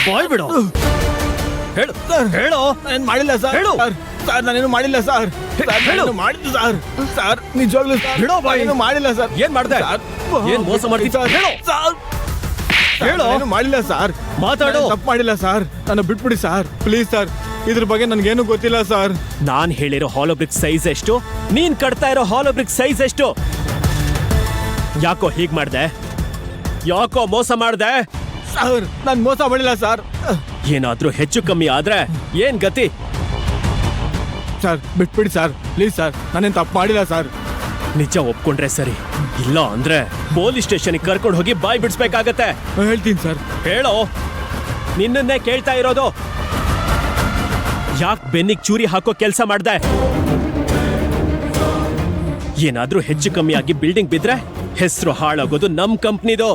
ಬಾಯ್ ಬಿಡು. ಹೇಳು ಹೇಳು. ನಾನು ಮಾಡಿಲ್ಲ ಸರ್. ಹೇಳು. ಸರ್ ನಾನೇನು ಮಾಡಿಲ್ಲ ಸರ್. ಹೇಳು. ಮಾಡಿದ್ದು ಸರ್. ಸರ್ ನಿಜವಾಗ್ಲೂ ಬಿಡೋ ಬಾಯ್. ಏನು ಮಾಡಿಲ್ಲ ಸರ್. ಏನ್ ಮಾಡ್ದೆ? ಏನ್ ಮೋಸ ಮಾಡ್ತಿದ್ದ? ಸರ್, ಹೇಳು. ಸರ್ ಹೇಳು. ಏನು ಮಾಡಿಲ್ಲ ಸರ್. ಮಾತಾಡು. ತಪ್ಪು ಮಾಡಿಲ್ಲ ಸರ್. ನನ್ನ ಬಿಟ್ಬಿಡಿ ಸರ್ ಪ್ಲೀಸ್ ಸರ್. ಇದ್ರ ಬಗ್ಗೆ ನನ್ಗೇನು ಗೊತ್ತಿಲ್ಲ ಸರ್. ನಾನ್ ಹೇಳಿರೋ ಹಾಲೋಬ್ರಿಕ್ ಸೈಜ್ ಎಷ್ಟು, ನೀನ್ ಕಟ್ತಾ ಇರೋ ಹಾಲೋಬ್ರಿಕ್ ಸೈಜ್ ಎಷ್ಟು? ಯಾಕೋ ಹೀಗ್ ಮಾಡ್ದೆ? ಯಾಕೋ ಮೋಸ ಮಾಡ್ದೆ? ಸರ್ ನಾನು ಮೋಸ ಮಾಡಿಲ್ಲ ಸರ್. ಏನಾದ್ರೂ ಹೆಚ್ಚು ಕಮ್ಮಿ ಆದ್ರೆ ಏನ್ ಗತಿ? ಸರ್ ಬಿಟ್ಬಿಡಿ ಸರ್ ಪ್ಲೀಸ್ ಸರ್. ನಾನೇನು ತಪ್ಪು ಮಾಡಿಲ್ಲ ಸರ್. ನಿಜ ಒಪ್ಕೊಂಡ್ರೆ ಸರಿ, ಇಲ್ಲ ಅಂದ್ರೆ ಪೊಲೀಸ್ ಸ್ಟೇಷನ್ಗೆ ಕರ್ಕೊಂಡು ಹೋಗಿ ಬಾಯ್ ಬಿಡಿಸ್ಬೇಕಾಗತ್ತೆ. ಹೇಳ್ತೀನಿ ಸರ್. ಹೇಳೋ, ನಿನ್ನನ್ನೇ ಕೇಳ್ತಾ ಇರೋದು. ಯಾಕೆ ಬೆನ್ನಿಗ್ ಚೂರಿ ಹಾಕೋ ಕೆಲ್ಸ ಮಾಡ್ದೆ? ಏನಾದ್ರೂ ಹೆಚ್ಚು ಕಮ್ಮಿ ಆಗಿ ಬಿಲ್ಡಿಂಗ್ ಬಿದ್ರೆ ಹೆಸರು ಹಾಳಾಗೋದು ನಮ್ ಕಂಪ್ನಿದು.